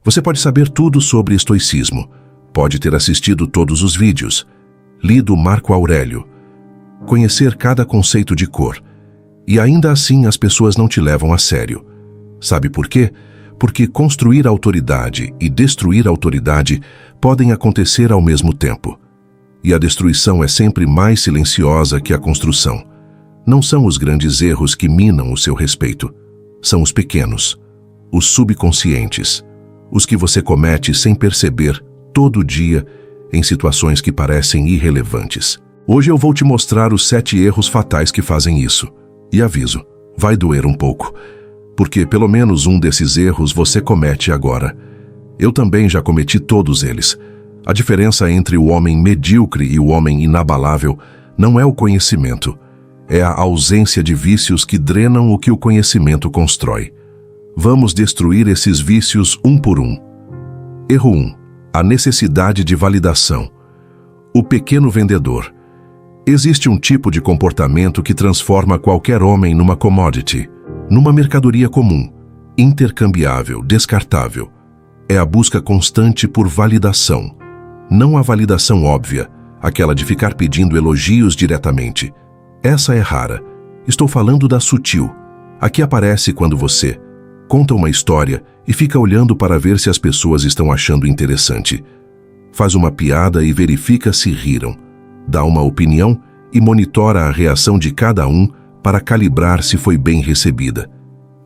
Você pode saber tudo sobre estoicismo, pode ter assistido todos os vídeos, lido Marco Aurélio, conhecer cada conceito de cor, e ainda assim as pessoas não te levam a sério. Sabe por quê? Porque construir autoridade e destruir autoridade podem acontecer ao mesmo tempo. E a destruição é sempre mais silenciosa que a construção. Não são os grandes erros que minam o seu respeito. São os pequenos, os subconscientes, os que você comete sem perceber todo dia em situações que parecem irrelevantes. Hoje eu vou te mostrar os 7 erros fatais que fazem isso. E aviso, vai doer um pouco, porque pelo menos um desses erros você comete agora. Eu também já cometi todos eles. A diferença entre o homem medíocre e o homem inabalável não é o conhecimento, é a ausência de vícios que drenam o que o conhecimento constrói. Vamos destruir esses vícios um por um. Erro 1. A necessidade de validação. O pequeno vendedor. Existe um tipo de comportamento que transforma qualquer homem numa commodity, numa mercadoria comum, intercambiável, descartável. É a busca constante por validação. Não a validação óbvia, aquela de ficar pedindo elogios diretamente. Essa é rara. Estou falando da sutil. A que aparece quando você conta uma história e fica olhando para ver se as pessoas estão achando interessante. Faz uma piada e verifica se riram. Dá uma opinião e monitora a reação de cada um para calibrar se foi bem recebida.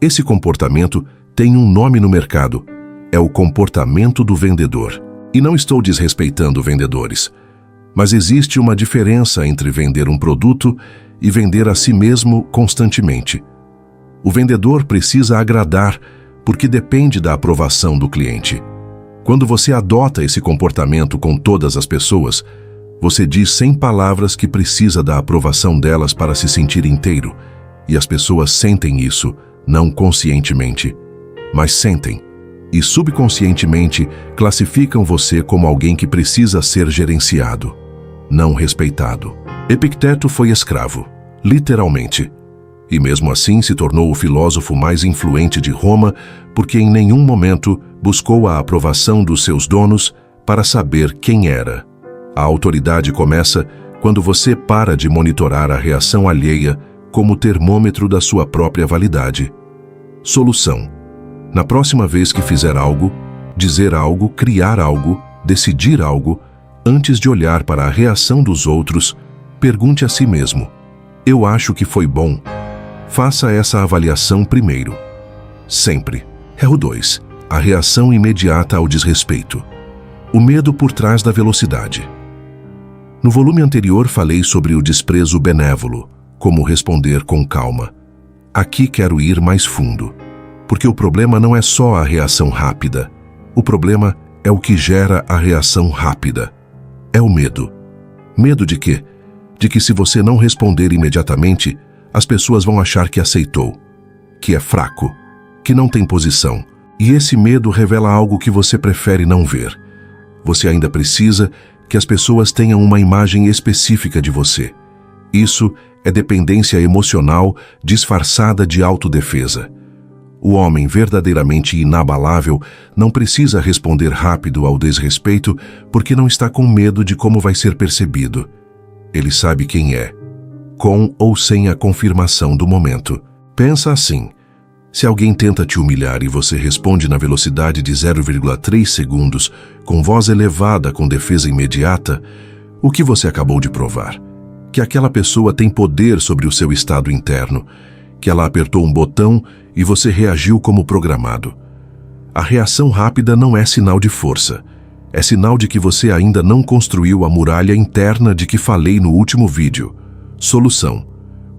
Esse comportamento tem um nome no mercado. É o comportamento do vendedor. E não estou desrespeitando vendedores. Mas existe uma diferença entre vender um produto e vender a si mesmo constantemente. O vendedor precisa agradar porque depende da aprovação do cliente. Quando você adota esse comportamento com todas as pessoas, você diz sem palavras que precisa da aprovação delas para se sentir inteiro, e as pessoas sentem isso, não conscientemente, mas sentem, e subconscientemente classificam você como alguém que precisa ser gerenciado, não respeitado. Epicteto foi escravo, literalmente, e mesmo assim se tornou o filósofo mais influente de Roma porque em nenhum momento buscou a aprovação dos seus donos para saber quem era. A autoridade começa quando você para de monitorar a reação alheia como termômetro da sua própria validade. Solução. Na próxima vez que fizer algo, dizer algo, criar algo, decidir algo, antes de olhar para a reação dos outros, pergunte a si mesmo: eu acho que foi bom? Faça essa avaliação primeiro. Sempre. Erro 2. A reação imediata ao desrespeito. O medo por trás da velocidade. No volume anterior falei sobre o desprezo benévolo, como responder com calma. Aqui quero ir mais fundo, porque o problema não é só a reação rápida. O problema é o que gera a reação rápida. É o medo. Medo de quê? De que se você não responder imediatamente, as pessoas vão achar que aceitou, que é fraco, que não tem posição. E esse medo revela algo que você prefere não ver. Você ainda precisa que as pessoas tenham uma imagem específica de você. Isso é dependência emocional disfarçada de autodefesa. O homem verdadeiramente inabalável não precisa responder rápido ao desrespeito porque não está com medo de como vai ser percebido. Ele sabe quem é, com ou sem a confirmação do momento. Pensa assim: se alguém tenta te humilhar e você responde na velocidade de 0,3 segundos, com voz elevada com defesa imediata, o que você acabou de provar? Que aquela pessoa tem poder sobre o seu estado interno, que ela apertou um botão e você reagiu como programado. A reação rápida não é sinal de força, é sinal de que você ainda não construiu a muralha interna de que falei no último vídeo. Solução.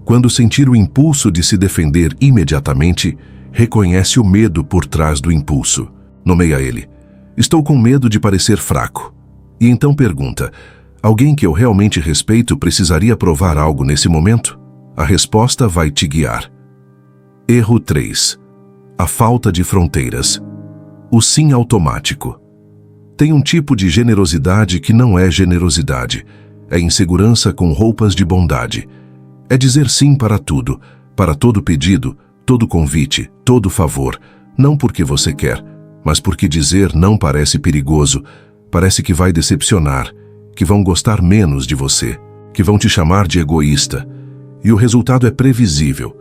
Quando sentir o impulso de se defender imediatamente, reconhece o medo por trás do impulso. Nomeia ele. Estou com medo de parecer fraco. E então pergunta: alguém que eu realmente respeito precisaria provar algo nesse momento? A resposta vai te guiar. Erro 3. A falta de fronteiras. O sim automático. Tem um tipo de generosidade que não é generosidade. É insegurança com roupas de bondade. É dizer sim para tudo, para todo pedido, todo convite, todo favor, não porque você quer, mas porque dizer não parece perigoso, parece que vai decepcionar, que vão gostar menos de você, que vão te chamar de egoísta. E o resultado é previsível.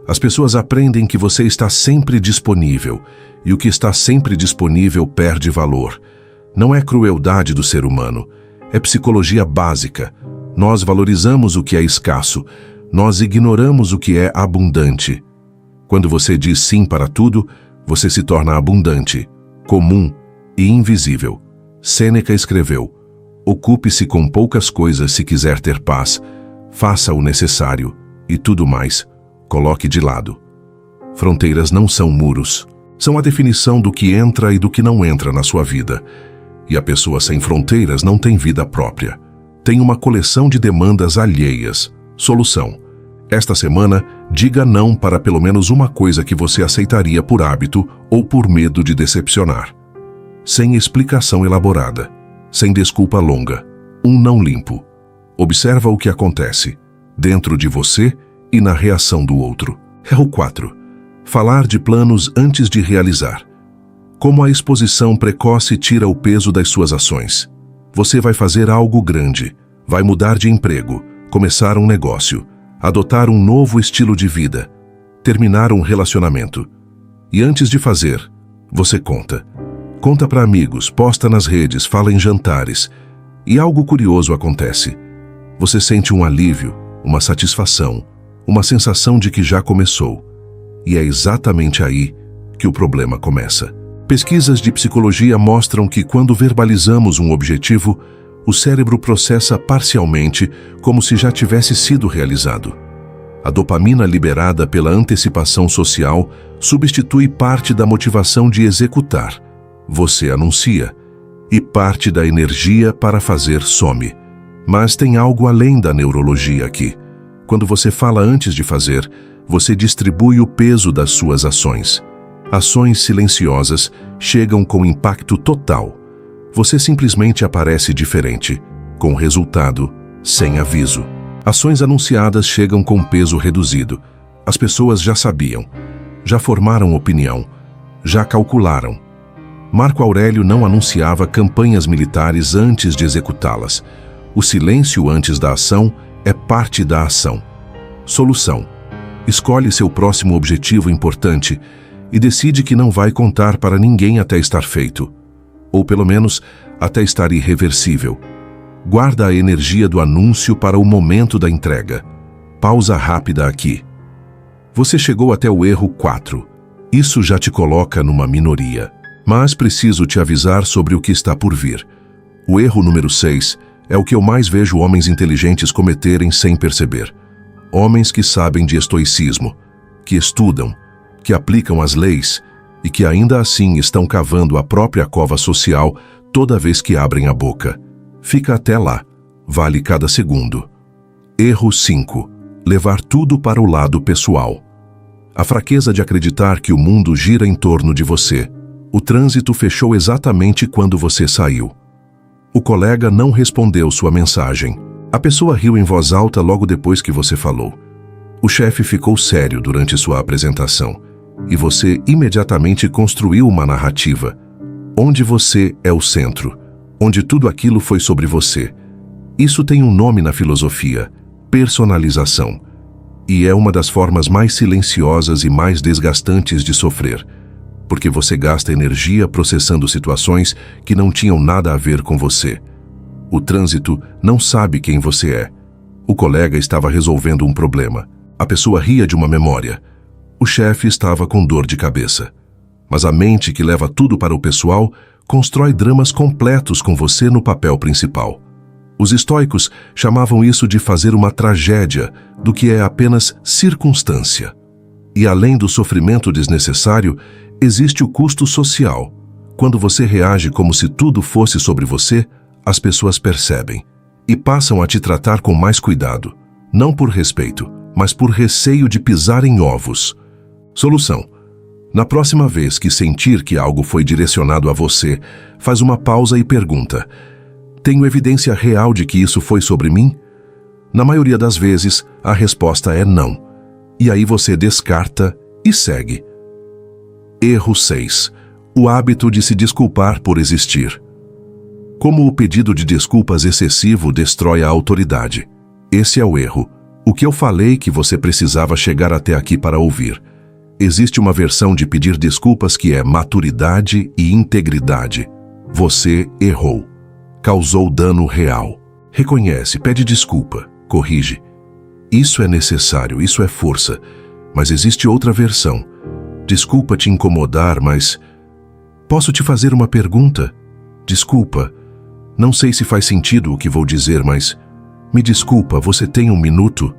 As pessoas aprendem que você está sempre disponível, e o que está sempre disponível perde valor. Não é crueldade do ser humano, é psicologia básica. Nós valorizamos o que é escasso, nós ignoramos o que é abundante. Quando você diz sim para tudo, você se torna abundante, comum e invisível. Sêneca escreveu: ocupe-se com poucas coisas se quiser ter paz, faça o necessário e tudo mais coloque de lado. Fronteiras não são muros, são a definição do que entra e do que não entra na sua vida. E a pessoa sem fronteiras não tem vida própria. Tem uma coleção de demandas alheias. Solução: esta semana, diga não para pelo menos uma coisa que você aceitaria por hábito ou por medo de decepcionar. Sem explicação elaborada, sem desculpa longa, um não limpo. Observa o que acontece, dentro de você e na reação do outro. É o 4. Falar de planos antes de realizar. Como a exposição precoce tira o peso das suas ações. Você vai fazer algo grande, vai mudar de emprego, começar um negócio, adotar um novo estilo de vida, terminar um relacionamento. E antes de fazer, você conta. Conta para amigos, posta nas redes, fala em jantares. E algo curioso acontece. Você sente um alívio, uma satisfação, uma sensação de que já começou. E é exatamente aí que o problema começa. Pesquisas de psicologia mostram que quando verbalizamos um objetivo, o cérebro processa parcialmente como se já tivesse sido realizado. A dopamina liberada pela antecipação social substitui parte da motivação de executar. Você anuncia, e parte da energia para fazer some. Mas tem algo além da neurologia aqui. Quando você fala antes de fazer, você distribui o peso das suas ações. Ações silenciosas chegam com impacto total. Você simplesmente aparece diferente, com resultado, sem aviso. Ações anunciadas chegam com peso reduzido. As pessoas já sabiam, já formaram opinião, já calcularam. Marco Aurélio não anunciava campanhas militares antes de executá-las. O silêncio antes da ação é parte da ação. Solução: escolhe seu próximo objetivo importante e decide que não vai contar para ninguém até estar feito. Ou pelo menos, até estar irreversível. Guarda a energia do anúncio para o momento da entrega. Pausa rápida aqui. Você chegou até o erro 4. Isso já te coloca numa minoria. Mas preciso te avisar sobre o que está por vir. O erro número 6 é o que eu mais vejo homens inteligentes cometerem sem perceber. Homens que sabem de estoicismo, que estudam, que aplicam as leis e que ainda assim estão cavando a própria cova social toda vez que abrem a boca. Fica até lá, vale cada segundo. Erro 5. Levar tudo para o lado pessoal. A fraqueza de acreditar que o mundo gira em torno de você. O trânsito fechou exatamente quando você saiu. O colega não respondeu sua mensagem. A pessoa riu em voz alta logo depois que você falou. O chefe ficou sério durante sua apresentação. E você imediatamente construiu uma narrativa, onde você é o centro, onde tudo aquilo foi sobre você. Isso tem um nome na filosofia: personalização. E é uma das formas mais silenciosas e mais desgastantes de sofrer, porque você gasta energia processando situações que não tinham nada a ver com você. O trânsito não sabe quem você é. O colega estava resolvendo um problema. A pessoa ria de uma memória. O chefe estava com dor de cabeça. Mas a mente que leva tudo para o pessoal constrói dramas completos com você no papel principal. Os estoicos chamavam isso de fazer uma tragédia do que é apenas circunstância. E além do sofrimento desnecessário, existe o custo social. Quando você reage como se tudo fosse sobre você, as pessoas percebem e passam a te tratar com mais cuidado, não por respeito, mas por receio de pisar em ovos. Solução: na próxima vez que sentir que algo foi direcionado a você, faz uma pausa e pergunta: tenho evidência real de que isso foi sobre mim? Na maioria das vezes, a resposta é não. E aí você descarta e segue. Erro 6. O hábito de se desculpar por existir. Como o pedido de desculpas excessivo destrói a autoridade. Esse é o erro. O que eu falei que você precisava chegar até aqui para ouvir. Existe uma versão de pedir desculpas que é maturidade e integridade. Você errou. Causou dano real. Reconhece, pede desculpa, corrige. Isso é necessário, isso é força. Mas existe outra versão. Desculpa te incomodar, mas... Posso te fazer uma pergunta? Desculpa. Não sei se faz sentido o que vou dizer, mas... Me desculpa, você tem um minuto?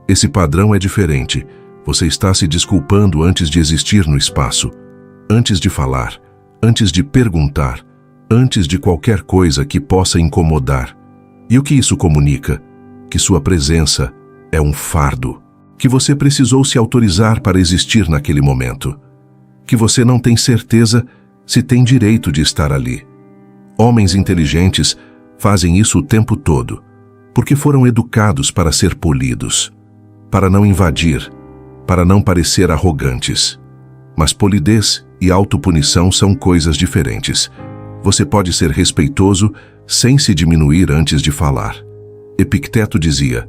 Esse padrão é diferente. Você está se desculpando antes de existir no espaço. Antes de falar. Antes de perguntar. Antes de qualquer coisa que possa incomodar. E o que isso comunica? Que sua presença é um fardo. Que você precisou se autorizar para existir naquele momento. Que você não tem certeza se tem direito de estar ali. Homens inteligentes fazem isso o tempo todo, porque foram educados para ser polidos, para não invadir, para não parecer arrogantes. Mas polidez e autopunição são coisas diferentes. Você pode ser respeitoso sem se diminuir antes de falar. Epicteto dizia: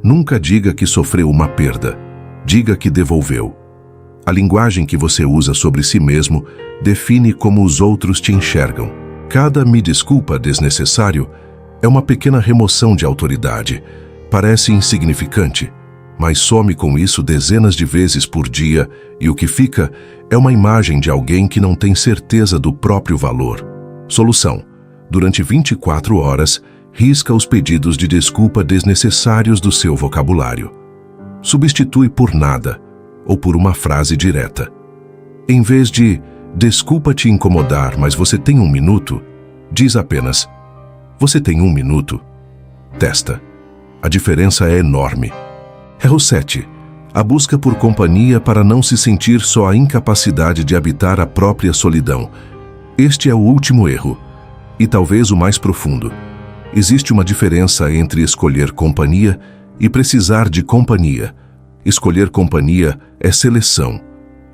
nunca diga que sofreu uma perda, diga que devolveu. A linguagem que você usa sobre si mesmo define como os outros te enxergam. Cada me desculpa desnecessário é uma pequena remoção de autoridade. Parece insignificante, mas some com isso dezenas de vezes por dia e o que fica é uma imagem de alguém que não tem certeza do próprio valor. Solução: durante 24 horas, risca os pedidos de desculpa desnecessários do seu vocabulário. Substitui por nada ou por uma frase direta. Em vez de desculpa te incomodar, mas você tem um minuto, diz apenas: você tem um minuto? Testa. A diferença é enorme. Erro 7. A busca por companhia para não se sentir só a incapacidade de habitar a própria solidão. Este é o último erro, e talvez o mais profundo. Existe uma diferença entre escolher companhia e precisar de companhia. Escolher companhia é seleção.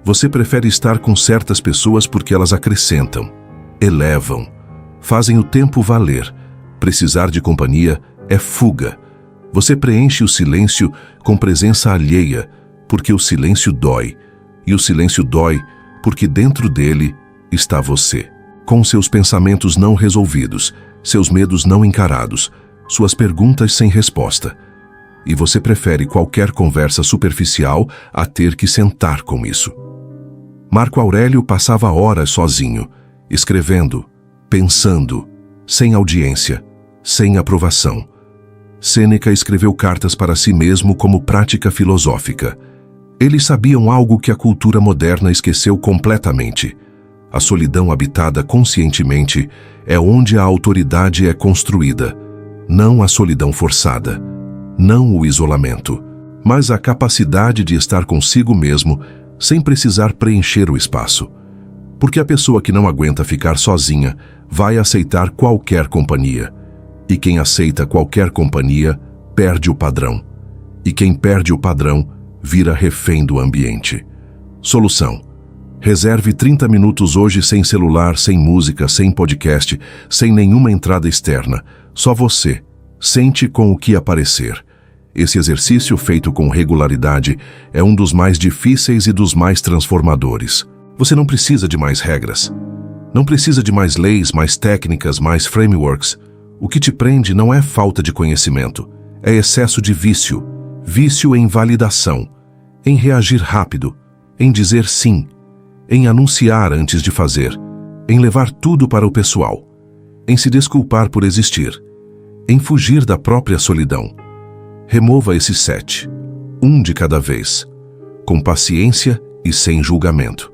Você prefere estar com certas pessoas porque elas acrescentam, elevam, fazem o tempo valer. Precisar de companhia é fuga. Você preenche o silêncio com presença alheia, porque o silêncio dói. E o silêncio dói porque dentro dele está você, com seus pensamentos não resolvidos, seus medos não encarados, suas perguntas sem resposta. E você prefere qualquer conversa superficial a ter que sentar com isso. Marco Aurélio passava horas sozinho, escrevendo, pensando, sem audiência, sem aprovação. Sêneca escreveu cartas para si mesmo como prática filosófica. Eles sabiam algo que a cultura moderna esqueceu completamente. A solidão habitada conscientemente é onde a autoridade é construída, não a solidão forçada. Não o isolamento, mas a capacidade de estar consigo mesmo sem precisar preencher o espaço. Porque a pessoa que não aguenta ficar sozinha vai aceitar qualquer companhia. E quem aceita qualquer companhia perde o padrão. E quem perde o padrão vira refém do ambiente. Solução: reserve 30 minutos hoje sem celular, sem música, sem podcast, sem nenhuma entrada externa. Só você. Sente com o que aparecer. Esse exercício feito com regularidade é um dos mais difíceis e dos mais transformadores. Você não precisa de mais regras. Não precisa de mais leis, mais técnicas, mais frameworks. O que te prende não é falta de conhecimento. É excesso de vício. Vício em validação. Em reagir rápido. Em dizer sim. Em anunciar antes de fazer. Em levar tudo para o pessoal. Em se desculpar por existir. Em fugir da própria solidão. Remova esses 7, um de cada vez, com paciência e sem julgamento.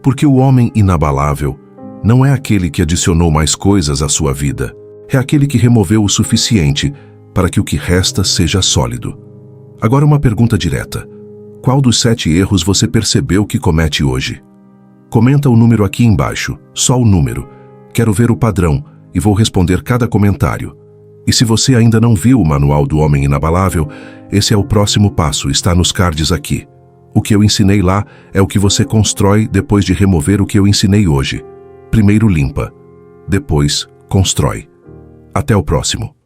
Porque o homem inabalável não é aquele que adicionou mais coisas à sua vida, é aquele que removeu o suficiente para que o que resta seja sólido. Agora uma pergunta direta: qual dos 7 erros você percebeu que comete hoje? Comenta o número aqui embaixo, só o número. Quero ver o padrão e vou responder cada comentário. E se você ainda não viu o Manual do Homem Inabalável, esse é o próximo passo, está nos cards aqui. O que eu ensinei lá é o que você constrói depois de remover o que eu ensinei hoje. Primeiro limpa, depois constrói. Até o próximo.